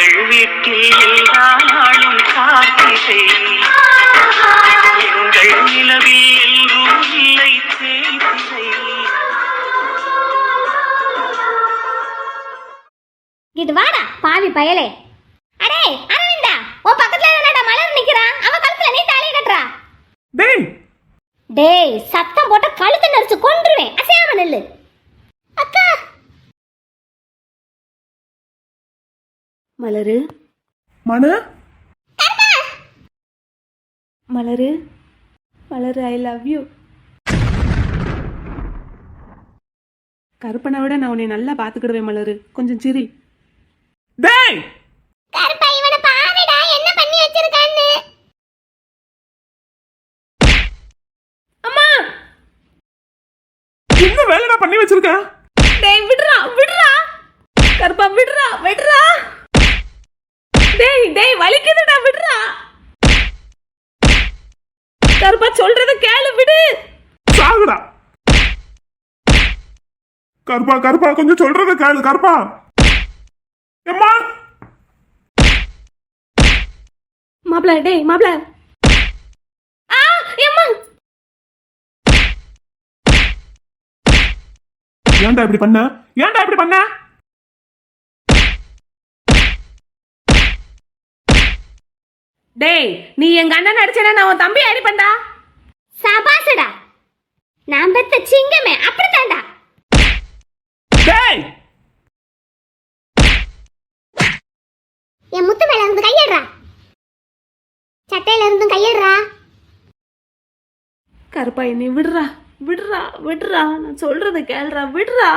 எங்கள் வீட்டில் எல்லா நாளும் காத்திரை, எங்கள் நிலவில் எல்லோரும் இல்லை தேய்திரை. இது வாடா பாவி பயலே. அடே அரவிந்தா, உன் பக்கத்துல என்னடா மலர் நிக்கிறான், அவன் கழுத்துல நீ தாலியை கட்டுறா. டேய் டேய் சத்தம் போட்ட கழுத்தை நெரிச்சு கொன்றுவேன், அசையாம நில்லு. அக்கா மலரு மனு மலரு மலரு, ஐ லவ் யூ. கருப்பனை விட நான் உன்னை நல்லா பாத்துக்கிடுவேன் மலரு, கொஞ்சம் சிரி. டேய் கருப்பா இவனை பாருடா என்ன பண்ணி வச்சிருக்கான்னு. அம்மா என்ன வேலைடா பண்ணி வச்சிருக்க? டேய் விடுறா விடுறா, கருப்பா விடுறா விடுறா. டேய் டேய் வலிக்குதுடா, விடுறா. கருப்பா சொல்றத கேளு, விடு. சாகுடா கருப்பா, கருப்பா கொஞ்சம் சொல்றத கேளு கருப்பா. எம்மா மாப்ள, டேய் மாப்ள. ஆ எம்மா. ஏன்டா இப்படி பண்ண? ஏன்டா இப்படி பண்ண? டேய் நீ எங்க அண்ணன் அடிச்சேனா நான் உன் தம்பி அடிப்பேன்டா. சபாசடா, நான் பெத்த சிங்கமே அப்படித்தான்டா. டேய் என் முத்து மேல இருந்து கையடுறா, சட்டையில இருந்து கையடுறா. கருப்பா என்னை விடுறா விடுறா விடுறா, நான் சொல்றத கேளுடா, விடுறா.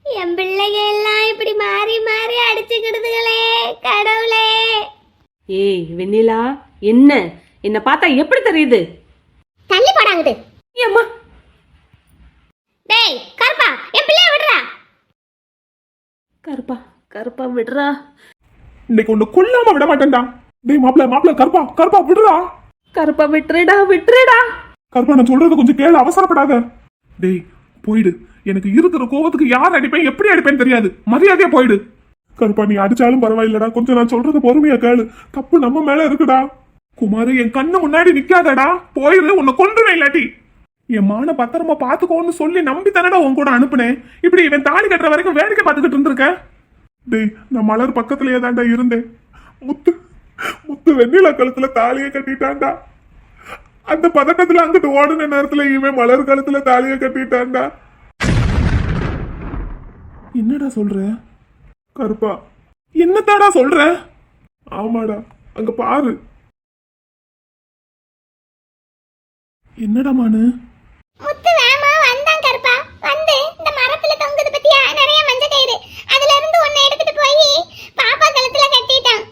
என் பிள்ளைங்க எல்லாம் இப்படி மாறி மாறி அடிச்சுக்கிடுதுகளே கடவுளே. ஏய் வெண்ணிலா, என்ன என்ன பார்த்தா எப்படி தெரியுது? தள்ளி போடாங்குது. ஏம்மா. டேய் கருப்பா என் பிள்ளைய விடுறா. கருப்பா கருப்பா விடுறா. இன்னைக்கு உன்னை கொல்லாம விட மாட்டேன்டா. டேய் மாப்ள மாப்ள, கருப்பா கருப்பா விடுறா. கருப்பா விட்டுறடா விட்டுறடா. கருப்பா நான் சொல்றது கொஞ்சம் கேளு, அவசரப்படாத. டேய் போயிடு, எனக்கு இருக்கிற கோவத்துக்கு யார் அடிப்பேன் எப்படி அடிப்பேன்னு தெரியாது, மரியாதையா போயிடு. கருப்பா நீ அடிச்சாலும் பரவாயில்லடா, கொஞ்சம் நான் சொல்றது பொறுமையா கேளு. தப்பு நம்ம மேல இருக்குடா. குமாரு என் கண்ணு முன்னாடி நிக்காதடா, போயிரு, உன்னை கொன்றுவேன் இல்லாட்டி. என் மான பத்திரமா பாத்துக்கோன்னு சொல்லி நம்பி தானடா உன் கூட அனுப்புனேன். இப்படி இவன் தாலி கட்டுற வரைக்கும் வேடிக்கை பார்த்துக்கிட்டு இருந்திருக்க. டேய் நான் மலர் பக்கத்துலயே தான்டா இருந்தேன். முத்து முத்து வெண்ணிலா கழுத்துல தாலியை கட்டிட்டான்டா. அந்த பதட்டத்துல அங்கிட்டு ஓடுன நேரத்துல இவன் மலர் கழுத்துல தாலியை கட்டிட்டான்டா. என்னடா சொல்ற கருப்பா? என்னத்தாடா சொல்ற? ஆமாடா, அங்க பாரு. என்னடா மானு? முத்து வேமா வந்தான் கருப்பா. வந்து இந்த மரத்துல தொங்குது பத்தியா நிறைய மஞ்சள் கயிறு, அதுல இருந்து ஒன்னு எடுத்துட்டு போய் பாப்பா கழுத்துல கட்டிட்டான்.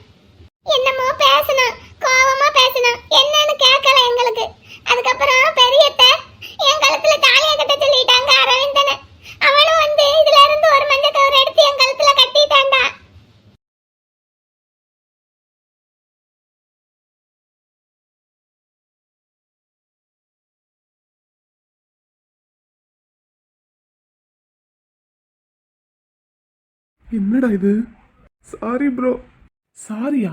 என்னமோ பேசணும், கோவமா பேசணும், என்னன்னு கேட்கல எங்களுக்கு. அதுக்கப்புறம் பெரியத்த என் கழுத்துல தாலியை கட்ட சொல்லிட்டாங்க அரவிந்தனை. அவனும் வந்து இதுல இருந்து ஒரு மஞ்சள் கயிறு எடுத்து என் கழுத்துல கட்டிட்டான்டா. என்னடா இது? Sorry bro. சாரியா?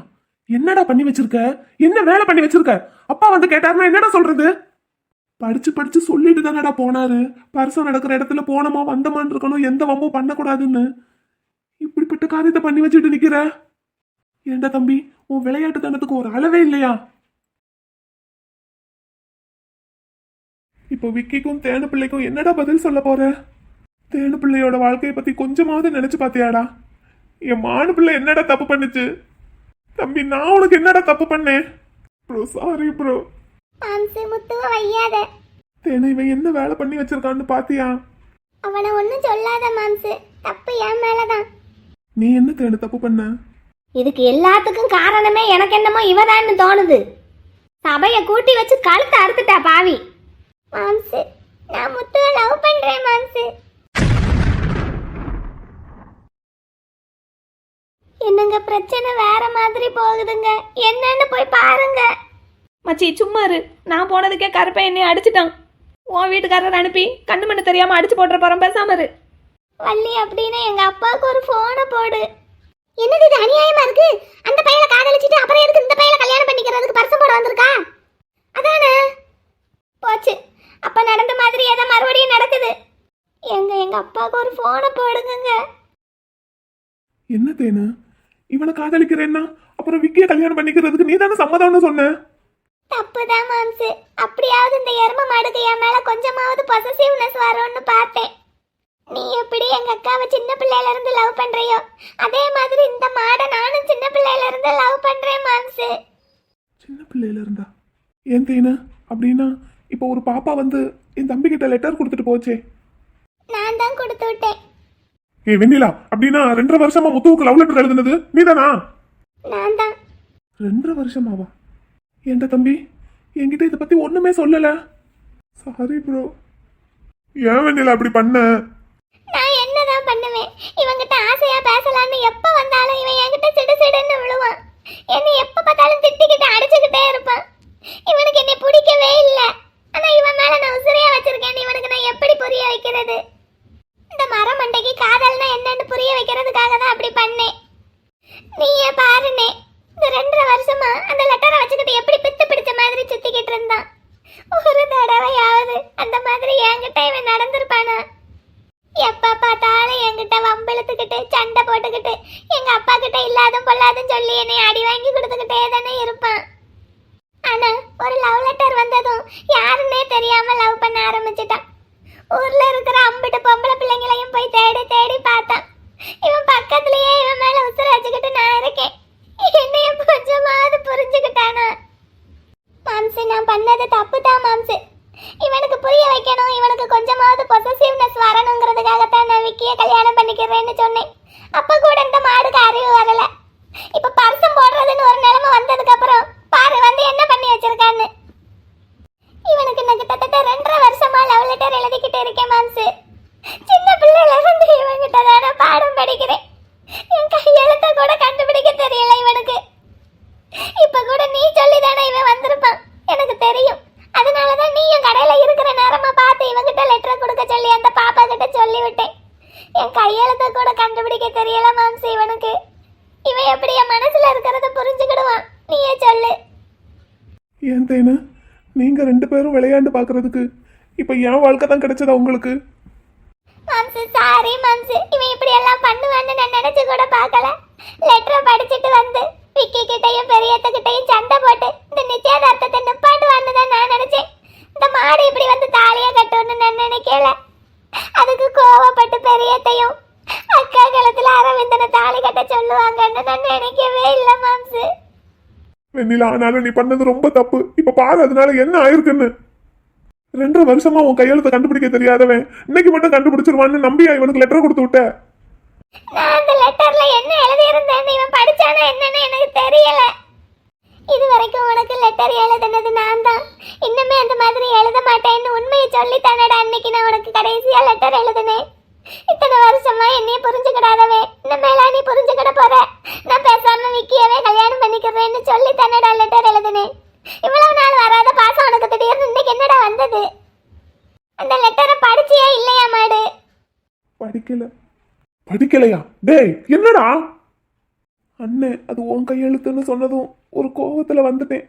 என்னடா பண்ணி வச்சிருக்க? என்ன வேலை பண்ணி வச்சிருக்க? அப்பா வந்து கேட்டாருன்னா என்னடா சொல்றது? படிச்சு படிச்சு சொல்லிட்டு தானடா போனாரு. பரிசம் நடக்கிற இடத்துல போனமா வந்தமான்னு இருக்கணும், எந்த வம்பும் பண்ணக்கூடாதுன்னு. இப்படிப்பட்ட காரியத்தை பண்ணி வச்சுட்டு நிக்கிற. ஏண்டா தம்பி, உன் விளையாட்டுத்தனத்துக்கு ஒரு அளவே இல்லையா? இப்போ விக்கிக்கும் தேனு பிள்ளைக்கும் என்னடா பதில் சொல்ல போற? தேனு பிள்ளையோட வாழ்க்கையை பத்தி கொஞ்சமாவது நினைச்சு பாத்தியாடா? என் மானு பிள்ளை என்னடா தப்பு பண்ணுச்சு? தம்பி நான் உனக்கு என்னடா தப்பு பண்ணேன்? Bro sorry bro. மாம்சு முத்துவ வையாத. தேனு இவன் என்ன வேலை பண்ணி வச்சிருக்கான்னு பாத்தியா? அவனை ஒன்னும் சொல்லாத மாம்சு, தப்பு என் மேலதான். நீ என்ன தேனு தப்பு பண்ண? இதுக்கு எல்லாத்துக்கும் காரணமே எனக்கு என்னமோ இவதான்னு தோணுது. சபைய கூட்டி வச்சு கழுத்தை அறுத்துட்டா பாவி. மாம்சு நான் முத்துவ லவ் பண்றேன் மாம்சு. என்னங்க பிரச்சனை வேற மாதிரி போகுதுங்க, என்னன்னு போய் பாருங்க. மச்சி சும்மா இரு, நான் போனதுக்கே கருப்பை என்னை அடிச்சிட்டான். உன் வீட்டுக்காரர் அனுப்பி கண்ணு மண்ணு தெரியாம அடிச்சு போட்டுற போறோம், பேசாம இரு. வள்ளி அப்படின்னு எங்க அப்பாவுக்கு ஒரு போனை போடு. என்னது இது அநியாயமா இருக்கு? அந்த பையனை காதலிச்சிட்டு அப்புறம் எதுக்கு இந்த பையனை கல்யாணம் பண்ணிக்கிறதுக்கு பரிசம் போட வந்திருக்கா? அதானே போச்சு. அப்ப நடந்த மாதிரி ஏதோ மறுபடியும் நடக்குது. எங்க அப்பாவுக்கு ஒரு போனை போடுங்க. என்ன தேனு, இவனை காதலிக்கிறேன்னா அப்புறம் விக்கிய கல்யாணம் பண்ணிக்கிறதுக்கு நீ தானே சம்மதம்னு சொன்ன. தப்புதான் மாம்சு. அப்படியாவது இந்த எரும மாடுக்கு என் மேல கொஞ்சமாவது பொசசிவ்னஸ் வரும்னு பார்த்தேன். நீ எப்படி எங்க அக்காவை சின்ன பிள்ளையில இருந்து லவ் பண்றியோ அதே மாதிரி இந்த மாடை நானும் சின்ன பிள்ளையில இருந்து லவ் பண்றேன் மாம்சு. சின்ன பிள்ளையில இருந்தா ஏன் தேனு? அப்படின்னா இப்போ ஒரு பாப்பா வந்து என் தம்பி கிட்ட லெட்டர் கொடுத்துட்டு போச்சே. நான் தான் கொடுத்து விட்டேன். ஏ வெண்ணிலா, அப்படின்னா 2.5 வருஷமா முத்துவுக்கு லவ் லெட்டர் எழுதுனது நீதானா? நான் தான். 2.5 வருஷமாவா? ஏன்டா தம்பி என்கிட்ட இதை பத்தி ஒண்ணுமே சொல்லல. Sorry bro. ஏன் வெண்ணிலா அப்படி பண்ண? நான் என்னதான் பண்ணுவேன்? இவங்கிட்ட ஆசையா பேசலான்னு எப்ப வந்தாலும் இவன் என்கிட்ட சிடு சிடுன்னு விழுவான். என்னை எப்ப பார்த்தாலும் திட்டிக்கிட்டு அடிச்சுக்கிட்டே இருப்பான். இவனுக்கு என்னை பிடிக்கவே இல்லை. ஆனா இவன் மேல நான் உசிரியா வச்சிருக்கேன். இவனுக்கு நான் எப்படி புரிய வைக்கிறது? இந்த மரமண்டைக்கு காதல்னா என்னன்னு புரிய வைக்கிறதுக்காக தான் அப்படி பண்ணேன். நீயே பாருனே, இந்த 2.5 வருஷமா அந்த லெட்டரை வச்சுக்கிட்டு எப்படி பித்து பிடிச்ச மாதிரி சுத்திக்கிட்டு இருந்தான். ஒரு தடவையாவது அந்த மாதிரி என்கிட்ட இவன் நடந்திருப்பானா? எப்ப பார்த்தாலும் என்கிட்ட வம்பிழுத்துக்கிட்டு சண்டை போட்டுக்கிட்டு எங்க அப்பா கிட்ட இல்லாதும் பொல்லாதும் சொல்லி என்னை அடி வாங்கி கொடுத்துக்கிட்டே தானே இருப்பான். ஆனா ஒரு லவ் லெட்டர் வந்ததும் யாருன்னே தெரியாம லவ் பண்ண ஆரம்பிச்சுட்டான். ஊர்ல இருக்கிற அம்பிட்டு பொம்பளை பிள்ளைங்களையும் போய் தேடி தேடி பார்த்தான். இவன் பக்கத்துலயே இவன் மேல உசுர வச்சுக்கிட்டு நான் இருக்கேன். என்னையும் கொஞ்சமாவது புரிஞ்சுக்கிட்டானா? மாம்சு, நான் பண்ணது தப்பு தான் மாம்சு. இவனுக்கு புரிய வைக்கணும், இவனுக்கு கொஞ்சமாவது பொசசிவ்னஸ் வரணுங்கிறதுக்காகத்தான் நான் விக்கிய கல்யாணம் பண்ணிக்கிறேன்னு சொன்னேன். அப்ப கூட இந்த மாடுக்கு அறிவு வரல. இப்ப பரிசம் போடுறதுன்னு ஒரு நிலைமை வந்ததுக்கு அப்புறம் பாரு வந்து என்ன பண்ணி வச்சிருக்கான்னு. இவனுக்கு நான் கிட்டத்தட்ட 2.5 வருஷமா லவ் லெட்டர் எழுதிக்கிட்டு இருக்கேன் மாம்சு. சின்ன பிள்ளைல இருந்து இவன்கிட்ட தானே பாடம் படிக்கிறேன். என் கையெழுத்த கூட கண்டுபிடிக்க தெரியல இவனுக்கு. இப்ப கூட நீ சொல்லி தானே இவன் வந்திருப்பான், எனக்கு தெரியும். அதனாலதான் நீயும் கடையில இருக்கிற நேரமா பார்த்து இவன்கிட்ட லெட்டர் கொடுக்க சொல்லி அந்த பாப்பா கிட்ட சொல்லி விட்டேன். என் கையெழுத்த கூட கண்டுபிடிக்க தெரியல மாம்சு இவனுக்கு. இவன் எப்படி என் மனசுல இருக்கிறத புரிஞ்சுக்கிடுவான்? நீயே சொல்லு. ஏன் தேனு, நீங்க 2 பேரும் விளையாண்டு பாக்குறதுக்கு இப்ப என் வாழ்க்கை தான் கிடைச்சதா உங்களுக்கு? மாம்சு, சாரி மாம்சு. இவன் இப்படி எல்லாம் பண்ணுவான்னு நான் நினைச்சு கூட பார்க்கல. லெட்டரை படிச்சுட்டு வந்து விக்கி கிட்டையும் பெரியத்த கிட்டையும் சண்டை போட்டு இந்த நிச்சயதார்த்தத்தை நிப்பாட்டுவான்னு தான் நான் நினைச்சேன். இந்த மாடு இப்படி வந்து தாலியை கட்டும்னு நான் நினைக்கல. அதுக்கு கோவப்பட்டு பெரியத்தையும் அக்கா காலத்துல அரவிந்தனை தாலி கட்ட சொல்லுவாங்கன்னு நான் நினைக்கவே இல்லை மாம்சு. வெண்ணிலா, ஆனாலும் நீ பண்ணது ரொம்ப தப்பு. இப்ப பாரு அதனால என்ன ஆயிருக்குன்னு. 2.5 வருஷமா உன் கையெழுத்தை கண்டுபிடிக்க தெரியாதவன் இன்னைக்கு மட்டும் கண்டுபிடிச்சிருவான்னு நம்பியா இவனுக்கு லெட்டர் கொடுத்து விட்ட? நான் அந்த லெட்டர்ல என்ன எழுதி இருந்தேன்னு இவன் படிச்சானா என்னன்னு எனக்கு தெரியல. இது வரைக்கும் உனக்கு லெட்டர் எழுதுனது நான் தான். இன்னுமே அந்த மாதிரி எழுத மாட்டேன்னு உண்மையை சொல்லி தானடா அன்னைக்கு நான் உனக்கு கடைசியா லெட்டர் எழுதுனேன். இத்தனை வருஷமா என்னைய புரிஞ்சுக்கிடாதவே இனிமேலா நீ புரிஞ்சுக்கிட போற. நான் பேசாம விக்கியவே கல்யாணம் பண்ணிக்கிறேன்னு சொல்லி தானடா லெட்டர் எழுதுனேன். இவ்வளவு நாள் வராத பாசம் உனக்கு திடீர்னு இன்னைக்கு என்னடா வந்தது? அந்த லெட்டரை படிச்சியா இல்லையா மாடு? படிக்கலையா? டேய் என்னடா? அண்ணே, அது உன் கையெழுத்துன்னு சொன்னதும் ஒரு கோவத்துல வந்துட்டேன்.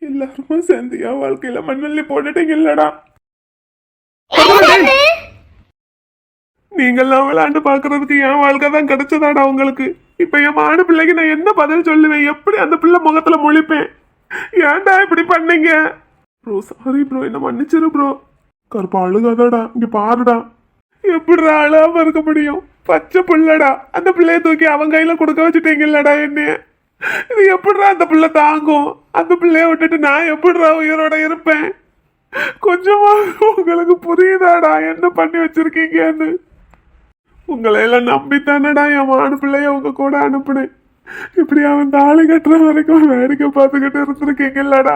எல்லாருமே சேர்ந்து என் வாழ்க்கையில மண்ணல்லி போட்டுட்டீங்க இல்லடா. நீங்கெல்லாம் விளையாண்டு பாக்குறதுக்கு என் வாழ்க்கை தான் கிடைச்சதாடா உங்களுக்கு. இப்ப என் மாடு பிள்ளைக்கு நான் என்ன பதில் சொல்லுவேன்? எப்படி அந்த பிள்ளை முகத்துல முழிப்பேன்? ஏன்டா இப்படி பண்ணீங்க? ப்ரோ சாரி ப்ரோ, என்ன மன்னிச்சிரு ப்ரோ. கருப்பா அழுகாதடா, இங்க பாருடா. எப்படிடா அழாம இருக்க முடியும்? பச்சை பிள்ளைடா, அந்த பிள்ளைய தூக்கி அவன் கையில கொடுக்க வச்சுட்டீங்கல்லடா என்னைய. இது எப்படிடா அந்த பிள்ளை தாங்கும்? அந்த பிள்ளைய விட்டுட்டு நான் எப்படிடா உயிரோட இருப்பேன்? கொஞ்சமா உங்களுக்கு புரியுதாடா என்ன பண்ணி வச்சிருக்கீங்கன்னு? உங்களை எல்லாம் நம்பித்தானடா என் மாடு பிள்ளைய உங்க கூட அனுப்புனேன். இப்படி அவன் தாலி கட்டுற வரைக்கும் வேடிக்கை பார்த்துக்கிட்டு இருந்திருக்கீங்கல்லடா.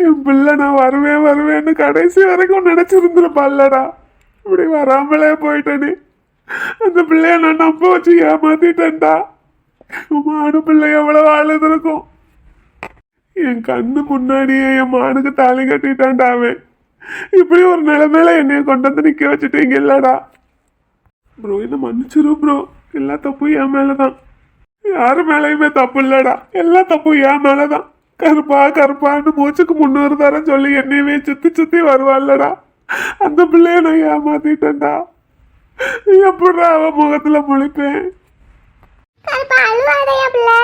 என் பிள்ளை நான் வருவேன்னு கடைசி வரைக்கும் நினைச்சிருந்துருப்பால்லடா. இப்படி வராமலே போயிட்டேனே. அந்த பிள்ளைய நான் நம்ப வச்சு ஏமாத்திட்டேன்டா. மாடு பிள்ளை எவ்வளவு அழுதுருக்கும். என் கண்ணு முன்னாடியே என் மானுக்கு தாலி கட்டிட்டான்டா அவன். இப்படி ஒரு நிலைமையில என்னைய கொண்டு வந்து நிக்க வச்சுட்டீங்க இல்லடா. ப்ரோ என்ன மன்னிச்சிரு ப்ரோ, எல்லா தப்பும் என் மேலதான். யாரு மேலயுமே தப்பு இல்லடா, எல்லா தப்பும் என் மேலதான். கருப்பா கருப்பான்னு மூச்சுக்கு 300 தரம் சொல்லி என்னையவே சுத்தி சுத்தி வருவாள்லடா, அந்த பிள்ளைய நான் ஏமாத்திட்டேன்டா. எப்படா அவ முகத்துல முழிப்பேன்? கருப்பா அழுவாதையா பிள்ளை.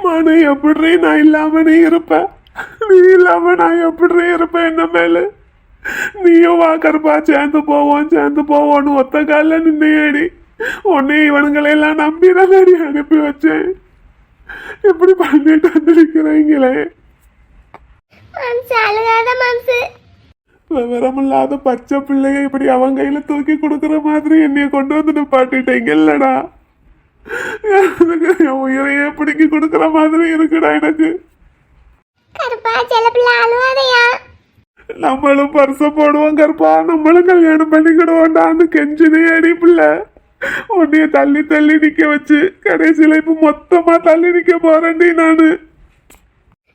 மனு எப்படி நான் இல்லாம நீ இருப்ப, நீ இல்லாம நான் எப்படி இருப்பேன்? என்ன மேல நீயும் வா கருப்பா, சேர்ந்து போவோன்னு ஒத்த கால நின்னையடி. உன்னை இவனுங்களெல்லாம் நம்பி தான் அனுப்பி வச்சேன். எப்படி பண்ணிட்டு வந்திருக்கிறீங்களே? அழுகாத மாம்சு. விவரமில்லாத பச்சை பிள்ளைய இப்படி அவன் கையில தூக்கி கொடுக்குற மாதிரி என்னைய கொண்டு வந்து நிப்பாட்டிட்டீங்க இல்லடா. எனக்கு என் உயிரையே பிடிக்கி கொடுக்குற மாதிரி இருக்குடா எனக்கு. கருப்பா செல்ல பிள்ளை அழுவாதையா. நம்மளும் பரிசம் போடுவோம் கருப்பா, நம்மளும் கல்யாணம் பண்ணிக்கிடுவோண்டான்னு கெஞ்சினே அடி பிள்ளை. உன்னைய தள்ளி தள்ளி நிக்க வச்சு கடைசியில இப்ப மொத்தமா தள்ளி நிக்க போறேன்டி நானு.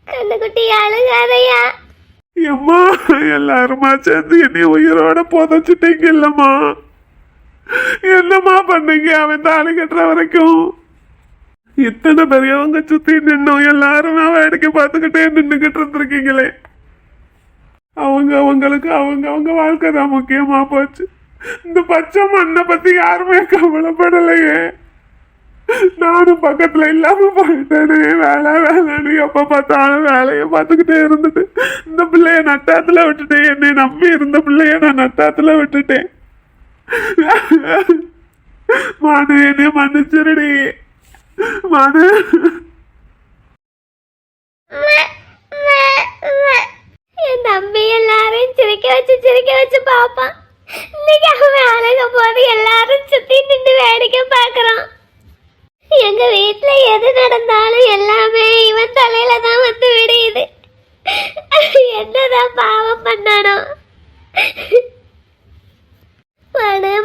கண்ணுக்குட்டி அழுகாதையா. எம்மா எல்லாருமா சேர்ந்து என்னை உயிரோட புதைச்சிட்டீங்க இல்லம்மா. என்னம்மா பண்ணீங்க அவன் தாலி கட்டுற வரைக்கும்? இத்தனை பெரியவங்க சுத்தி நின்னோம், எல்லாருமே வேடிக்கை பார்த்துக்கிட்டே நின்றுகிட்டு இருந்திருக்கீங்களே. அவங்களுக்கு அவங்க வாழ்க்கை தான் முக்கியமா போச்சு. இந்த பச்சை மண்ணை பத்தி யாருமே கவலைப்படலையே. நானும் பக்கத்துல இல்லாம போயிட்டேனே, வேலைன்னு எப்ப பார்த்தாலும் வேலையை பார்த்துக்கிட்டே இருந்துட்டு இந்த பிள்ளைய நட்டாத்துல விட்டுட்டேன். என்னை நம்பி இருந்த பிள்ளைய நான் நட்டாத்துல விட்டுட்டேன். மனு என்னை மன்னிச்சிருடி மனு. என் தம்பி எல்லாரையும் சிரிக்க வச்சு பாப்பான். இன்னைக்கு அவன் அழக போது எல்லாரும் சுத்தி நின்று வேடிக்கை பார்க்கறான். எங்க வீட்டுல எது நடந்தாலும் எல்லாமே இவன் தலையில தான் வந்து விடியுது. என்னதான் பாவம் பண்ணானோ.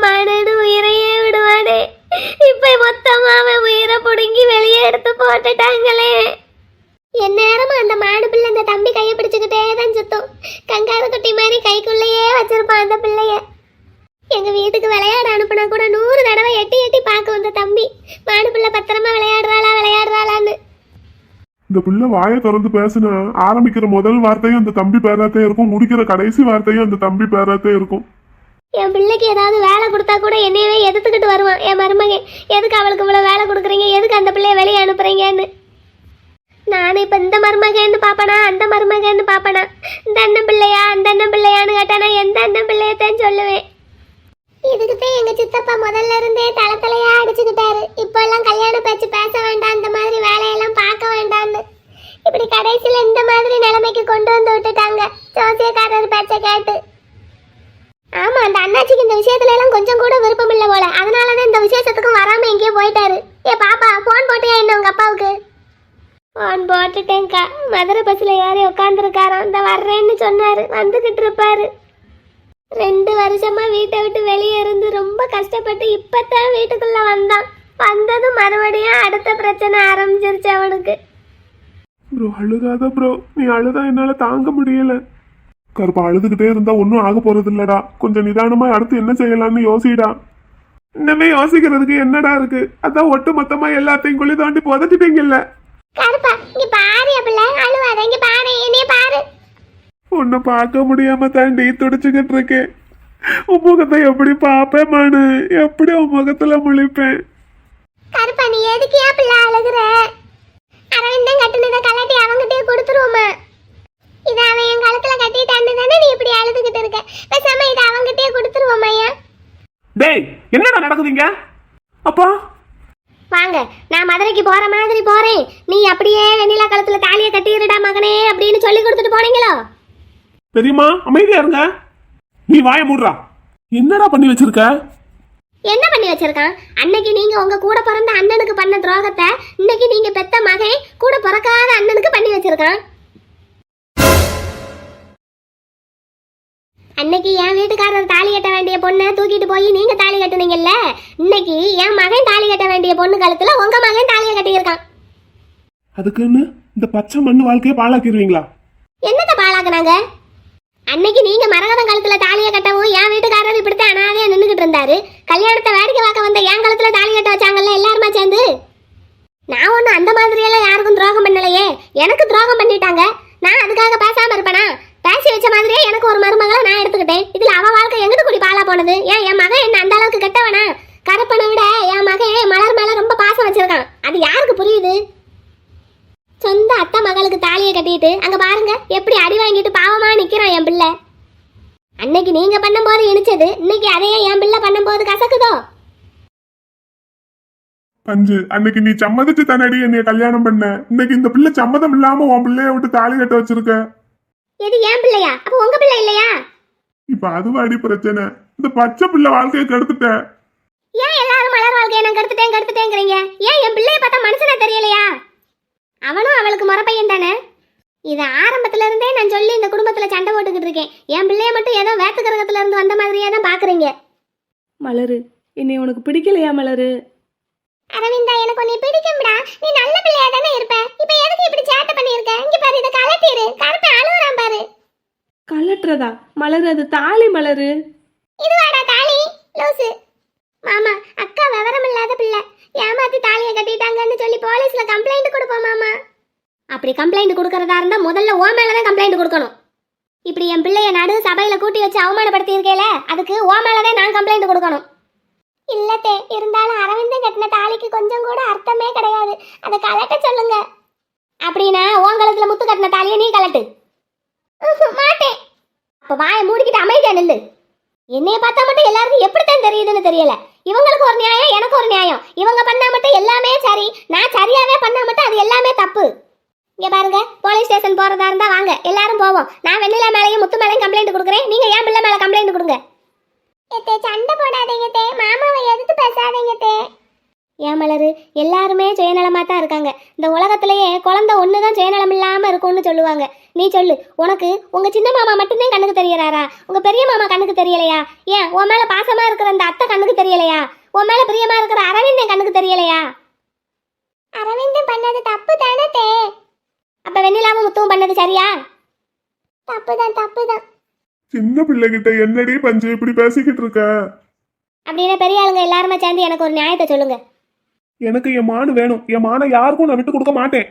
மனு உயிரையே விடுவானே. இப்ப மொத்தமா அவன் உயிரை புடுங்கி வெளியே எடுத்து போட்டுட்டாங்களே. எந்நேரமும் அந்த மாடு பிள்ளை அந்த தம்பி கையை பிடிச்சுக்கிட்டே தான் சுத்தும். கங்காரு குட்டி மாதிரி கைக்குள்ளேயே வச்சிருப்பான் அந்த பிள்ளைய. எங்க வீட்டுக்கு விளையாட அனுப்புனா கூட 100 தடவை எட்டி எட்டி பார்க்கும் அந்த தம்பி. மாடு பிள்ளை பத்திரமா விளையாடுறாளான்னு. இந்த பிள்ளை வாயை திறந்து பேசுனா ஆரம்பிக்கிற முதல் வார்த்தையும் அந்த தம்பி பேராத்தே இருக்கும், முடிக்கிற கடைசி வார்த்தையும் அந்த தம்பி பேராத்தே இருக்கும். என் பிள்ளைக்கு ஏதாவது வேலை கொடுத்தா கூட என்னையவே எதிர்த்துக்கிட்டு வருவான் என் மருமகன். எதுக்கு அவளுக்கு இவ்வளவு வேலை கொடுக்குறீங்க, எதுக்கு அந்த பிள்ளைய வெளியே அனுப்புறீங்கன்னு. நானும் இப்ப இந்த மருமகன்னு பாப்பனா அந்த மருமகன்னு பாப்பனா, இந்த அண்ணன் பிள்ளையா அந்த அண்ணன் பிள்ளையான்னு கேட்டானா எந்த அண்ணன் பிள்ளையத்தான் சொல்லுவேன். இதுக்குதான் எங்க சித்தப்பா முதல்ல இருந்தே தலையா அடிச்சுக்கிட்டாரு. இப்ப எல்லாம் கல்யாண பேச்சு பேச வேண்டாம், இந்த மாதிரி வேலையெல்லாம் பார்க்க வேண்டாம்னு. இப்படி கடைசியில இந்த மாதிரி நிலைமைக்கு கொண்டு வந்து விட்டுட்டாங்க ஜோசியக்காரர் பேச்ச கேட்டு. ஆமா, அந்த அண்ணாச்சிக்கு இந்த விஷயத்துல எல்லாம் கொஞ்சம் கூட விருப்பம் இல்லை போல. அதனாலதான் இந்த விசேஷத்துக்கும் வராம எங்கேயோ போயிட்டாரு. ஏ பாப்பா, போன் போட்டியா என்ன உங்க அப்பாவுக்கு? போன் போட்டுட்டேன்க்கா. மதுரை பஸ்ல ஏறி உட்காந்துருக்காராம். இந்த வர்றேன்னு சொன்னாரு, வந்துகிட்டு இருப்பாரு. 2 வருஷமா வீட்டை விட்டு வெளியே இருந்து ரொம்ப கஷ்டப்பட்டு இப்பதான் வீட்டுக்குள்ள வந்தான். வந்ததும் மறுபடியும் அடுத்த பிரச்சனை ஆரம்பிச்சிருச்சு அவனுக்கு. ப்ரோ அழுகாத ப்ரோ, நீ அழுதா என்னால தாங்க முடியல. கருப்பா அழுதுகிட்டே இருந்தா ஒன்னும் ஆக போறது இல்லடா. கொஞ்சம் நிதானமா அடுத்து என்ன செய்யலாம்னு யோசிடா. இன்னமே யோசிக்கிறதுக்கு என்னடா இருக்கு? அதான் ஒட்டு மொத்தமா எல்லாத்தையும் குழி தாண்டி புதைச்சிட்டீங்கல்ல. கருப்பா இங்க பாரு, பிள்ளை அழுவாத, இங்க பாரு, என்னைய பாரு. உன்னை பார்க்க முடியாம தாண்டி துடிச்சுக்கிட்டு இருக்கேன். உன் முகத்தை எப்படி பாப்பேன் மனு? எப்படி உன் முகத்துல முழிப்பேன்? கருப்பா நீ எதுக்கு ஏன் பிள்ளை அழுகுற? அரவிந்தன் கட்டுனதை கலட்டி அவங்கிட்டே கொடுத்துருவோமா? இதை அவன் என் கழுத்துல கட்டிட்டான்னு தானே நீ இப்படி அழுதுகிட்டு இருக்க. பேசாம இதை அவங்கிட்டே கொடுத்துருவோமா? டேய் என்னடா நடக்குதுங்க? அப்பா வாங்க, நான் மதுரைக்கு போற மாதிரி போறேன். நீ அப்படியே வெண்ணிலா கழுத்துல தாலியை கட்டிடுடா மகனே அப்படின்னு சொல்லி கொடுத்துட்டு போனீங்களோ? தெரியுமா, அமைதியா இருங்க. நீ வாய மூடுறா. என்னடா பண்ணி வச்சிருக்க? என்ன பண்ணி வச்சிருக்கான்? அன்னைக்கு நீங்க உங்க கூட பிறந்த அண்ணனுக்கு பண்ண துரோகத்தை இன்னைக்கு நீங்க பெத்த மகன் கூட பிறக்காத அண்ணனுக்கு பண்ணி வச்சிருக்கான். அன்னைக்கு என் வீட்டுக்காரர் தாலி கட்ட வேண்டிய பொண்ணை தூக்கிட்டு போய் நீங்க தாலி கட்டுனீங்கல்ல, இன்னைக்கு என் மகன் தாலி கட்ட வேண்டிய பொண்ணு கழுத்துல உங்க மகன் தாலியை கட்டியிருக்கான். அதுக்குன்னு இந்த பச்சை மண்ணு வாழ்க்கையை பாழாக்கிடுவீங்களா? என்னத்த பாழாக்குனாங்க? அன்னைக்கு நீங்க மரகதம் கழுத்துல தாலியை கட்டவும் என் வீட்டுக்காரர் இப்படித்தான் அனாதையா நின்றுகிட்டு இருந்தாரு. கல்யாணத்தை வேடிக்கை பார்க்க வந்த என் கழுத்துல தாலி கட்ட வச்சாங்கல்ல எல்லாருமா சேர்ந்து. போனது? ஏன் என் மகன் என்ன அந்த அளவுக்கு கெட்டவனா? கருப்பனை விட என் மகன் மலர் மேல ரொம்ப பாசம் வச்சிருக்கான். அது யாருக்கு புரியுது? சொந்த அத்தை மகளுக்கு தாலியை கட்டிட்டு அங்க பாருங்க எப்படி அடி வாங்கிட்டு பாவமா நிக்கிறான் என் பிள்ளை. அன்னைக்கு நீங்க பண்ணும்போது இனிச்சது, இன்னைக்கு அதையே என் பிள்ளை பண்ணும்போது கசக்குதோ? பஞ்சு, அன்னைக்கு நீ சம்மதிச்சு தானடி என்னைய கல்யாணம் பண்ண. இன்னைக்கு இந்த பிள்ளை சம்மதம் இல்லாம உன் பிள்ளைய விட்டு தாலி கட்ட வச்சிருக்க. இது என் பிள்ளையா? அப்ப உங்க பிள்ளை இல்லையா? இப்ப அதுவாடி பிரச்சனை. இந்த பச்சை பிள்ளை வாழ்க்கையை கெடுத்துட்ட. ஏன் எல்லாரும் மலர் வாழ்க்கையை நான் கெடுத்துட்டேங்கிறீங்க? ஏன் என் பிள்ளைய பார்த்தா மனுஷனா தெரியலையா? அவனும் அவளுக்கு முறப்பையன் தானே. இது ஆரம்பத்துல இருந்தே நான் சொல்லி இந்த குடும்பத்துல சண்டை போட்டுக்கிட்டு இருக்கேன். என் பிள்ளைய மட்டும் ஏதோ வேத்து கிரகத்துல இருந்து வந்த மாதிரியே தான் பாக்குறீங்க. மலரு, என்னை உனக்கு பிடிக்கலையா மலரு? அரவிந்தா, எனக்கு உன்னை பிடிக்கும்டா. நீ நல்ல பிள்ளையா தானே இருப்ப. இப்ப எதுக்கு இப்படி சேட்டை பண்ணிருக்க? இங்க பாரு, இத கலட்டிரு. கருப்பை அழுகுறான் பாரு. கலட்டுறதா மலரு? அது தாலி மலரு. இதுவாடா தாலி? லூசு. மாமா, அக்கா விவரம் இல்லாத பிள்ளை ஏமாத்தி தாலியை கட்டிட்டாங்கன்னு சொல்லி போலீஸ்ல கம்ப்ளைண்ட் கொடுப்போம் மாமா. அப்படி கம்ப்ளைண்ட் கொடுக்கறதா இருந்தா முதல்ல ஓ மேலதான் கம்ப்ளைண்ட் கொடுக்கணும். இப்படி என் பிள்ளைய நடு சபையில கூட்டி வச்சு அவமானப்படுத்தி இருக்கேல, அதுக்கு ஓ மேலதான் நான் கம்ப்ளைண்ட் கொடுக்கணும். இல்லத்தே, இருந்தாலும் அரவிந்தன் கட்டின தாலிக்கு கொஞ்சம் கூட அர்த்தமே கிடையாது. அதை கலட்ட சொல்லுங்க. அப்படின்னா உன் கழுத்துல முத்து கட்டின தாலியை நீ கலட்டு. மாட்டேன். அப்ப வாயை மூடிக்கிட்டு அமைதியா நில்லு. என்னைய பார்த்தா மட்டும் எல்லாருக்கும் எப்படித்தான் தெரியுதுன்னு தெரியல. இவங்களுக்கு ஒரு நியாயம், எனக்கு ஒரு நியாயம். இவங்க பண்ணா மட்டும் எல்லாமே சரி, நான் சரியாவே பண்ணா மட்டும் அது எல்லாமே தப்பு. இங்க பாருங்க, போலீஸ் ஸ்டேஷன் போறதா இருந்தா வாங்க, எல்லாரும் போவோம். நான் வெண்ணிலா மேலையும் முத்து மேலையும் கம்ப்ளைண்ட் கொடுக்குறேன். நீங்க என் பிள்ளை மேல கம்ப்ளைண்ட் கொடுங்க. சண்டை போடாதீங்க தே, மாமாவை எதிர்த்து பேசாதீங்க தே. ஏன் மலரு, எல்லாருமே சுயநலமா தான் இருக்காங்க. இந்த உலகத்திலேயே குழந்தை ஒண்ணுதான் சுயநலம் இல்லாம இருக்கும்னு சொல்லுவாங்க. நீ சொல்லு, உனக்கு உங்க சின்ன மாமா மட்டும்தான் கண்ணுக்கு தெரியறாரா? உங்க பெரிய மாமா கண்ணுக்கு தெரியலையா? ஏன் உன் மேல பாசமா இருக்கிற அந்த அத்தை கண்ணுக்கு தெரியலையா? உன் மேல பிரியமா இருக்கிற அரவிந்தன் கண்ணுக்கு தெரியலையா? அரவிந்தன் பண்ணது தப்பு தானே தே. அப்ப வெண்ணிலாவும் முத்துவும் பண்ணது சரியா? தப்புதான், தப்புதான். சின்ன பிள்ளைகிட்ட என்னடி பஞ்சு இப்படி பேசிக்கிட்டு இருக்க? அப்படின்னா பெரிய ஆளுங்க எல்லாருமே சேர்ந்து எனக்கு ஒரு நியாயத்தை சொல்லுங்க. எனக்கு என் மானு வேணும். என் மானை யாருக்கும் நான் விட்டு கொடுக்க மாட்டேன்.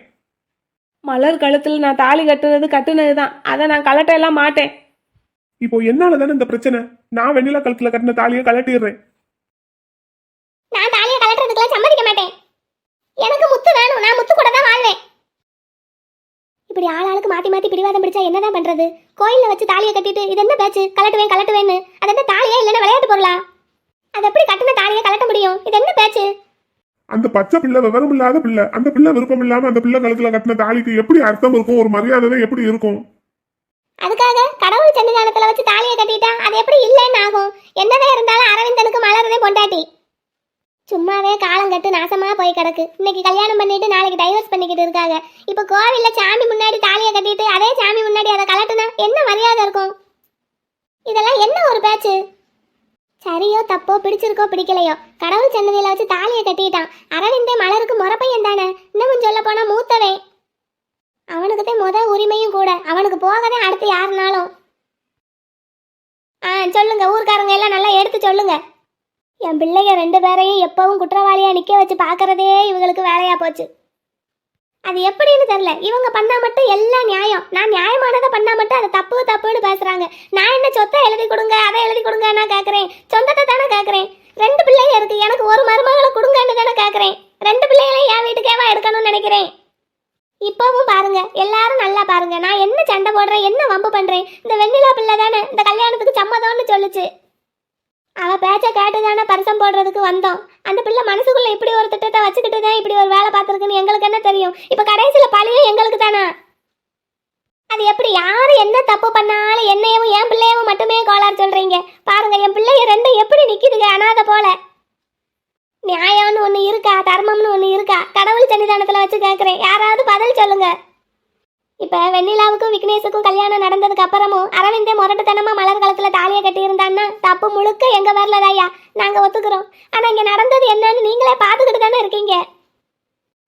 மலர் கழுத்துல நான் தாலி கட்டுனதுதான். அதை நான் கலட்ட எல்லாம் மாட்டேன். இப்போ என்னால தானே இந்த பிரச்சனை. நான் வெண்ணிலா கழுத்துல கட்டின தாலியை கலட்டிடுறேன். நான் தாலியை கலட்டுறதுக்குலாம் சம்மதிக்க மாட்டேன். எனக்கு முத்து வேணும். நான் முத்து கூட தான் வாழ்வேன். இப்படி ஆளாளுக்கு மாத்தி மாத்தி பிடிவாதம் பிடிச்சா என்னதான் பண்றது? கோயில்ல வச்சு தாலியை கட்டிட்டு இது என்ன பேச்சு? கலட்டுவேன்னு அது என்ன தாலியா இல்லைன்னா விளையாட்டு பொருளா? அது எப்படி கட்டின தாலியை கலட்ட முடியும்? இது என்ன பேச்சு? அந்த பச்சை பிள்ளை விவரம் இல்லாத பிள்ளை. அந்த பிள்ளை விருப்பம் இல்லாம அந்த பிள்ளை கழுத்துல கட்டின தாலிக்கு எப்படி அர்த்தம் இருக்கும்? ஒரு மரியாதை எப்படி இருக்கும்? அதுக்காக கடவுள் சன்னிதானத்துல வச்சு தாலியை கட்டிட்டா அது எப்படி இல்லைன்னு ஆகும்? என்னதான் இருந்தாலும் அரவிந்தனுக்கு மலரதே பொண்டாட்டி. சும்மாவே காலம் கட்டு நாசமா போய் கிடக்கு. இன்னைக்கு கல்யாணம் பண்ணிட்டு நாளைக்கு டைவர்ஸ் பண்ணிக்கிட்டு இருக்காங்க. இப்ப கோவில்ல சாமி முன்னாடி தாலியை கட்டிட்டு அதே சாமி முன்னாடி அதை கலட்டுனா என்ன மரியாதை இருக்கும்? இதெல்லாம் என்ன ஒரு பேச்சு? சரியோ தப்போ, பிடிச்சிருக்கோ பிடிக்கலையோ, கடவுள் சன்னதியில வச்சு தாலியை கட்டிட்டான். அரவிந்தே மலருக்கு முறப்பையன் தானே. இன்னமும் சொல்ல போனா மூத்தவன். அவனுக்குதான் முத உரிமையும் கூட. அவனுக்கு போகவே அடுத்து யாருனாலும். சொல்லுங்க, ஊர்க்காரங்க எல்லாம் நல்லா எடுத்து சொல்லுங்க. என் பிள்ளைங்க 2 பேரையும் எப்பவும் குற்றவாளியா நிக்க வச்சு பாக்குறதே இவங்களுக்கு வேலையா போச்சு. அது எப்படின்னு தெரியல. இவங்க பண்ணா மட்டும் எல்லாம் நியாயம், நான் நியாயமானதை பண்ணா மட்டும் அதை தப்புன்னு பேசுறாங்க. நான் என்ன சொத்தை எழுதி கொடுங்க அதை எழுதி கொடுங்க நான் கேட்கறேன்? சொந்தத்தை தானே கேட்கறேன். 2 பிள்ளைங்க இருக்கு, எனக்கு ஒரு மருமகளை கொடுங்கன்னு தானே கேட்கறேன். 2 பிள்ளைகளையும் என் வீட்டுக்கேவா எடுக்கணும்னு நினைக்கிறேன். இப்பவும் பாருங்க, எல்லாரும் நல்லா பாருங்க, நான் என்ன சண்டை போடுறேன், என்ன வம்பு பண்றேன். இந்த வெண்ணிலா பிள்ளை தானே இந்த கல்யாணத்துக்கு சம்மதம்னு சொல்லுச்சு. அவ பேச்ச கேட்டுதானே பரிசம் போடுறதுக்கு வந்தோம். அந்த பிள்ளை மனசுக்குள்ள இப்படி ஒரு திட்டத்தை வச்சுக்கிட்டு தான் இப்படி ஒரு வேலை பார்த்துருக்குன்னு எங்களுக்கு என்ன தெரியும்? இப்ப கடைசியில பழியும் எங்களுக்கு தானே. அது எப்படி? யாரு என்ன தப்பு பண்ணாலும் என்னையவும் என் பிள்ளையவும் மட்டுமே கோளாறு சொல்றீங்க? பாருங்க, என் பிள்ளைய 2 எப்படி நிக்குதுங்க அனாதை போல. நியாயம்னு ஒண்ணு இருக்கா? தர்மம்னு ஒண்ணு இருக்கா? கடவுள் சன்னிதானத்துல வச்சு கேட்கிறேன், யாராவது பதில் சொல்லுங்க. இப்ப வெண்ணிலாவுக்கும் விக்னேஷுக்கும் கல்யாணம் நடந்ததுக்கு அப்புறமும் அரவிந்தே முரட்டுத்தனமா மலர் கழுத்துல தாலியை கட்டி இருந்தான்னா தப்பு முழுக்க எங்க வரலதாயா, நாங்க ஒத்துக்கிறோம். ஆனா இங்க நடந்தது என்னன்னு நீங்களே பாத்துக்கிட்டு தானே இருக்கீங்க.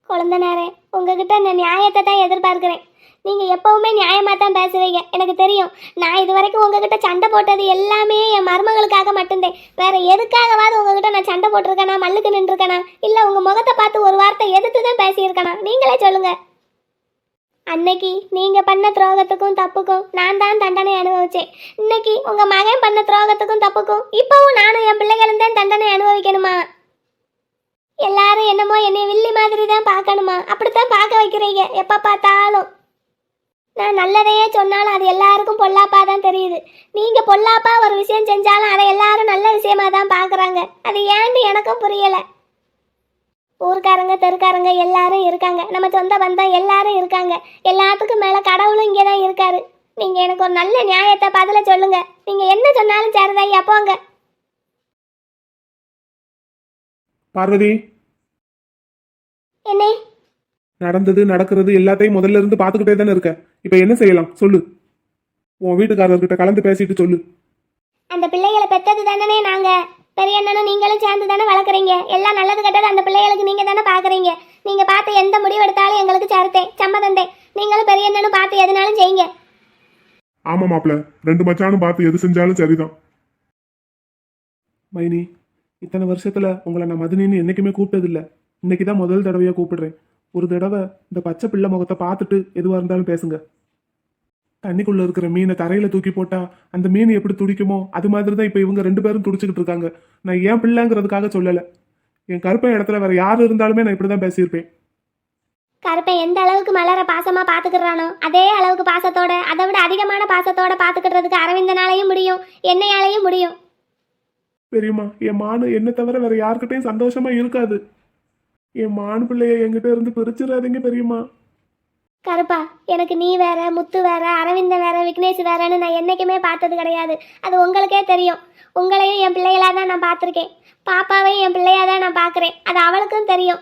குழந்தைனாரே, உங்ககிட்ட நான் நியாயத்தை தான் எதிர்பார்க்கிறேன். நீங்க எப்பவுமே நியாயமா தான் பேசுவீங்க, எனக்கு தெரியும். நான் இது வரைக்கும் உங்ககிட்ட சண்டை போட்டது எல்லாமே என் மருமகளுக்காக மட்டும்தான். வேற எதுக்காகவாது உங்ககிட்ட நான் சண்டை போட்டிருக்கேனா, மல்லுக்கு நின்றுருக்கேனா, இல்ல உங்க முகத்தை பார்த்து ஒரு வார்த்தை எதிர்த்து தான் பேசியிருக்கேனா? நீங்களே சொல்லுங்க. அன்னைக்கு நீங்க பண்ண துரோகத்துக்கும் தப்புக்கும் நான் தான் தண்டனை அனுபவிச்சேன். இன்னைக்கு உங்க மகன் பண்ண துரோகத்துக்கும் தப்புக்கும் இப்பவும் நானும் என் பிள்ளைகளும் தான் தண்டனை அனுபவிக்கணுமா? எல்லாரும் என்னமோ என்னை வில்லி மாதிரி தான் பார்க்கணுமா? அப்படித்தான் பார்க்க வைக்கிறீங்க எப்ப பார்த்தாலும். நான் நல்லதையே சொன்னாலும் அது எல்லாருக்கும் பொல்லாப்பா தான் தெரியுது. நீங்க பொல்லாப்பா ஒரு விஷயம் செஞ்சாலும் அதை எல்லாரும் நல்ல விஷயமா தான் பார்க்குறாங்க. அது ஏன்னு எனக்கும் புரியல. ஊர்க்காரங்க தெருக்காரங்க எல்லாரும் இருக்காங்க, நம்ம சொந்த பந்தம் எல்லாரும் இருக்காங்க. எல்லாத்துக்கும் மேல கடவுளும் இங்கே தான் இருக்காரு. நீங்க எனக்கு ஒரு நல்ல நியாயத்தை பதில சொல்லுங்க. நீங்க என்ன சொன்னாலும் சரிதையா போங்க. பார்வதி, என்ன நடந்தது நடக்கிறது எல்லாத்தையும் முதல்ல இருந்து பாத்துக்கிட்டே தானே இருக்க. இப்ப என்ன செய்யலாம் சொல்லு. உன் வீட்டுக்காரர்கிட்ட கலந்து பேசிட்டு சொல்லு. அந்த பிள்ளைகளை பெத்தது தானே நாங்க. பெரிய அண்ணனும் நீங்களும் சேர்ந்து தானே வளர்க்குறீங்க. எல்லாம் நல்லது கெட்டது அந்த பிள்ளைகளுக்கு நீங்க தானே பாக்குறீங்க. நீங்க பார்த்து எந்த முடிவு எடுத்தாலும் எங்களுக்கு சருத்தேன் சம்மதந்தேன். நீங்களும் பெரிய அண்ணனும் பார்த்து எதுனாலும் செய்யுங்க. ஆமா மாப்பிள்ள, 2 மச்சானும் பார்த்து எது செஞ்சாலும் சரிதான். மைனி, இத்தனை வருஷத்துல உங்களை நான் மதினின்னு என்னைக்குமே கூப்பிட்டதில்ல. இன்னைக்குதான் முதல் தடவையா கூப்பிடுறேன். ஒரு தடவை இந்த பச்சை பிள்ளை முகத்தை பார்த்துட்டு எதுவா இருந்தாலும் பேசுங்க. தண்ணிக்குள்ள இருக்கிற மீனை தரையில தூக்கி போட்டா அந்த மீன் எப்படி துடிக்குமோ அது மாதிரிதான் இப்ப இவங்க 2 பேரும் துடிச்சுக்கிட்டு இருக்காங்க. நான் ஏன் பிள்ளைங்கிறதுக்காக சொல்லல. என் கருப்பை இடத்துல வேற யாரு இருந்தாலுமே நான் இப்படிதான் பேசியிருப்பேன். கருப்பன் எந்த அளவுக்கு மலர பாசமா பாத்துக்கிறானோ அதே அளவுக்கு பாசத்தோட, அதை விட அதிகமான பாசத்தோட பாத்துக்கிறதுக்கு அரவிந்தனாலையும் முடியும், என்னையாலையும் முடியும். பெரியம்மா, என் மானு என்ன தவிர வேற யாருக்கிட்டையும் சந்தோஷமா இருக்காது. என் மானு பிள்ளைய என்கிட்ட இருந்து பிரிச்சிடாதீங்க பெரியம்மா. கருப்பா, எனக்கு நீ வேற, முத்து வேற, அரவிந்தன் வேற, விக்னேஷ் வேறன்னு நான் என்னைக்குமே பார்த்தது கிடையாது. அது உங்களுக்கே தெரியும். உங்களையும் என் பிள்ளைகளா தான் நான் பார்த்துருக்கேன். பாப்பாவையும் என் பிள்ளையா தான் நான் பார்க்குறேன். அது அவளுக்கும் தெரியும்.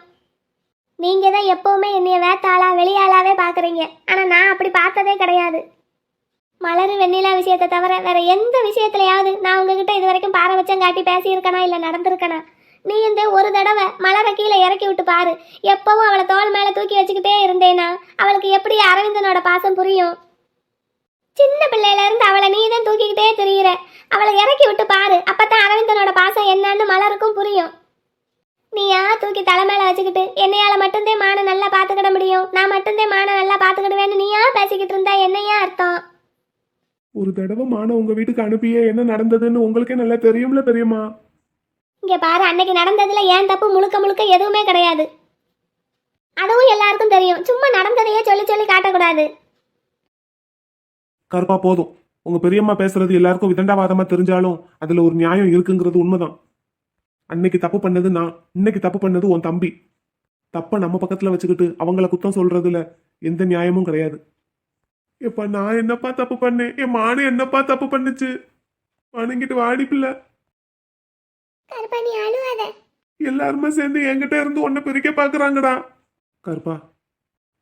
நீங்க தான் எப்பவுமே என்னைய வேத்தாளா வெளியாளாவே பார்க்குறீங்க. ஆனால் நான் அப்படி பார்த்ததே கிடையாது. மலர் வெண்ணிலா விஷயத்தை தவிர வேற எந்த விஷயத்துலையாவது நான் உங்ககிட்ட இது வரைக்கும் பாரபட்சம் காட்டி பேசியிருக்கனா இல்லை நடந்திருக்கனா? நீ இந்த ஒரு தடவை மலரை கீழே இறக்கி விட்டு பாரு. எப்பவும் அவளை தோள் மேலே தூக்கி வச்சுக்கிட்டே இருந்தேனா அவளுக்கு எப்படி அரவிந்தனோட பாசம் புரியும்? சின்ன பிள்ளையில இருந்து அவளை நீ தான் தூக்கிக்கிட்டே திரியிற. அவளை இறக்கி விட்டு பாரு, அப்பதான் அரவிந்தனோட பாசம் என்னன்னு மலருக்கும் புரியும். நீயா தூக்கி தலை மேல வச்சுக்கிட்டு என்னையால மட்டும்தான் மான நல்லா பாத்துக்கிட முடியும், நான் மட்டும்தான் மான நல்லா பாத்துக்கிடுவேன்னு நீயா பேசிக்கிட்டு இருந்தா என்னையா அர்த்தம்? ஒரு தடவை மான உங்க வீட்டுக்கு அனுப்பியே என்ன நடந்ததுன்னு உங்களுக்கே நல்லா தெரியும்ல பெரியம்மா. இங்க பாரு, அன்னைக்கு நடந்ததுல ஏன் தப்பு முழுக்க முழுக்க எதுவுமே கிடையாது. அதுவும் எல்லாருக்கும் தெரியும். சும்மா நடந்ததையே சொல்லி சொல்லி காட்டக்கூடாது. கருப்பா, போதும். உங்க பெரியம்மா பேசுறது எல்லாருக்கும் விதண்டாவாதமா தெரிஞ்சாலும் அதுல ஒரு நியாயம் இருக்குங்கிறது உண்மைதான். அன்னைக்கு தப்பு பண்ணது நான், இன்னைக்கு தப்பு பண்ணது உன் தம்பி. தப்ப நம்ம பக்கத்துல வச்சுக்கிட்டு அவங்கள குத்தம் சொல்றதுல எந்த நியாயமும் கிடையாது. எப்ப நான் என்னப்பா தப்பு பண்ணேன்? என் மானு என்னப்பா தப்பு பண்ணுச்சு? வணங்கிட்டு வாடி பிள்ளை. கருப்பா, நீ அழுவாத. எல்லாருமே சேர்ந்து என்கிட்ட இருந்து உன்னை பிரிக்க பாக்குறாங்கடா. கருப்பா,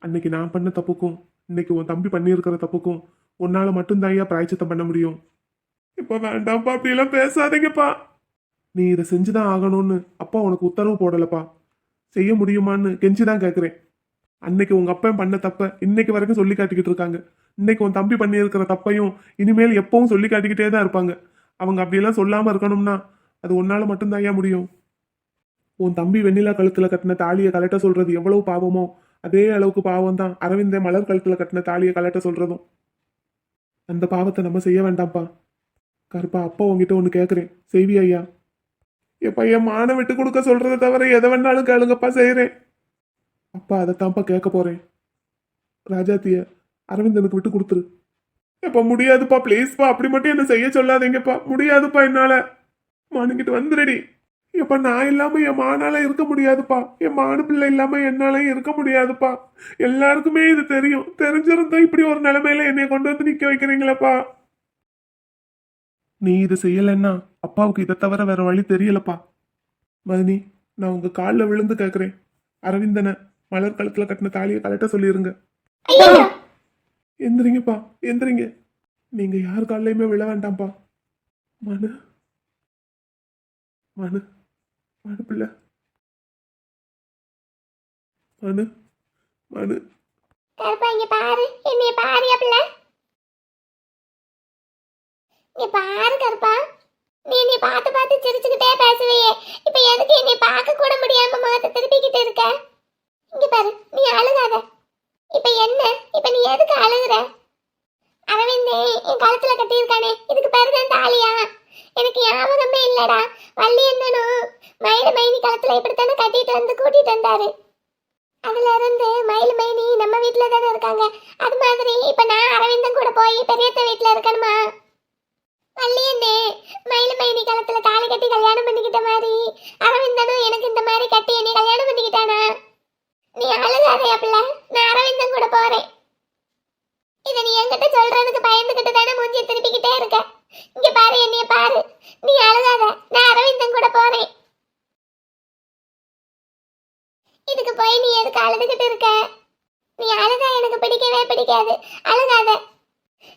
அன்னைக்கு நான் பண்ண தப்புக்கும் இன்னைக்கு உன் தம்பி பண்ணியிருக்கிற தப்புக்கும் உன்னால மட்டும்தான் ஐயா பிராய்ச்சித்தம் பண்ண முடியும். இப்ப வேண்டாம்ப்பா, அப்படிலாம் பேசாதீங்கப்பா. நீ இதை செஞ்சுதான் ஆகணும்னு அப்பா உனக்கு உத்தரவு போடலப்பா. செய்ய முடியுமான்னு கெஞ்சிதான் கேட்குறேன். அன்னைக்கு உங்க அப்பா பண்ண தப்ப இன்னைக்கு வரைக்கும் சொல்லி காட்டிக்கிட்டு இருக்காங்க. இன்னைக்கு உன் தம்பி பண்ணியிருக்கிற தப்பையும் இனிமேல் எப்பவும் சொல்லி காட்டிக்கிட்டே தான் இருப்பாங்க. அவங்க அப்படியெல்லாம் சொல்லாம இருக்கணும்னா அது உன்னால மட்டும்தான் ஐயா முடியும். உன் தம்பி வெண்ணிலா கழுத்துல கட்டின தாலியை கலட்ட சொல்றது எவ்வளவு பாவமோ அதே அளவுக்கு பாவம் தான் அரவிந்த மலர் கழுத்துல கட்டின தாலியை கலட்ட சொல்றதும். அந்த பாவத்தை நம்ம செய்ய வேண்டாம்ப்பா. கருப்பா, அப்பா உங்ககிட்ட ஒண்ணு கேட்குறேன், செய்வி ஐயா? என் பையன் மான விட்டு கொடுக்க சொல்றதை தவிர எதை வேணாலும் கேளுங்கப்பா, செய்யறேன். அப்பா அதைத்தான்ப்பா கேட்க போறேன். ராஜாத்திய அரவிந்தனுக்கு விட்டு கொடுத்துரு. எப்ப முடியாதுப்பா, பிளீஸ்ப்பா, அப்படி மட்டும் என்ன செய்ய சொல்லாதீங்கப்பா. முடியாதுப்பா, என்னால. மானுங்கிட்டு வந்துடுடி. எப்ப நான் இல்லாம என் மானால இருக்க முடியாதுப்பா. என் மானு பிள்ளை இல்லாம என்னால இருக்க முடியாதுப்பா. எல்லாருக்குமே இது தெரியும். தெரிஞ்சிருந்தா இப்படி ஒரு நிலைமையில என்னைய கொண்டு வந்து நிக்க வைக்கிறீங்களப்பா. நீ இது செய்யலன்னா அப்பாவுக்கு இதை தவிர வேற வழி தெரியலப்பா. மதினி, நான் உங்க காலில் விழுந்து கேட்கிறேன். அரவிந்தனை மலர் கழுத்துல கட்டின தாலியை கலட்ட சொல்லிருங்க. எந்திரிங்கப்பா, எந்திரிங்க. நீங்க யார் காலையுமே விழ வேண்டாம்ப்பா. மனு, மனு, மனு பிள்ளை, மனு, மனு. கருப்பா, இங்க பாரு, என்னைய பாரியா பிள்ளை? இங்க பாரு கருப்பா, நீ என்னை பார்த்து பார்த்து சிரிச்சுக்கிட்டே பேசுவியே, இப்ப எதுக்கு என்னை பார்க்க கூட முடியாம முகத்தை திருப்பிக்கிட்டு இருக்க? இங்க பாரு, நீ அழுகாத. இப்ப என்ன? இப்ப நீ எதுக்கு அழுகுற? அரவிந்தே என் கழுத்துல கட்டியிருக்கானே, இதுக்கு பேருதான் தாலியா? எனக்கு ஞாபகமே இல்லடா. வள்ளி என்னனும் மயில மைனி கழுத்துல இப்படித்தானே கட்டிட்டு வந்து கூட்டிட்டு வந்தாரு. அதுல இருந்து மயில மைனி நம்ம வீட்டுல தானே இருக்காங்க. அது மாதிரி இப்ப நான் அரவிந்தன் கூட போய் பெரியத்த வீட்டுல இருக்கணுமா? வள்ளி அண்ணே, மயில மைனி கழுத்துல தாலி கட்டி கல்யாணம் பண்ணிக்கிட்ட மாதிரி அரவிந்தனும் எனக்கு இந்த மாதிரி கட்டி என்னை கல்யாணம் பண்ணிக்கிட்டானா? நீ அழுகாதையா பிள்ளை, நான் அரவிந்தன் கூட போறேன். இத நீ என்கிட்ட சொல்றதுக்கு பயந்துகிட்டு தானே மூஞ்சி திருப்பிக்கிட்டே இருக்க. இங்க பாரு, என்னைய பாரு. நீ அழுகாத, நான் அரவிந்தன் கூட போறேன். இதுக்கு போய் நீ எதுக்கு அழுதுகிட்டு இருக்க? நீ அழுதா எனக்கு பிடிக்கவே பிடிக்காது. அழுகாத,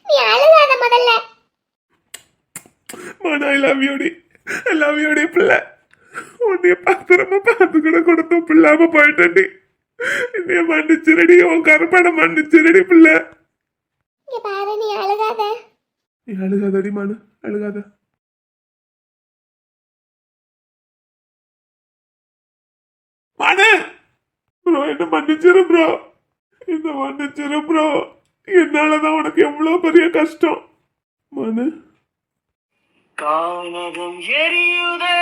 நீ அழுகாத முதல்ல. மன ஐ லவ் யூடி பிள்ளை. உன்னைய பத்திரமா பார்த்து கூட கொடுத்தும் பிள்ளாம போயிட்டேன்டி. என்னைய மன்னிச்சிரடி, உன் கருப்பனை மன்னிச்சிரடி பிள்ளை. இங்க பாரு, நீ அழுகாத. நீ அழுகாதடி மனு, அழுகாத. மனு ப்ரோ, என்ன மன்னிச்சிரு ப்ரோ, என்ன மன்னிச்சிரு ப்ரோ. என்னாலதான் உனக்கு எவ்வளவு பெரிய கஷ்டம் மனு. கானகம் எரியுதே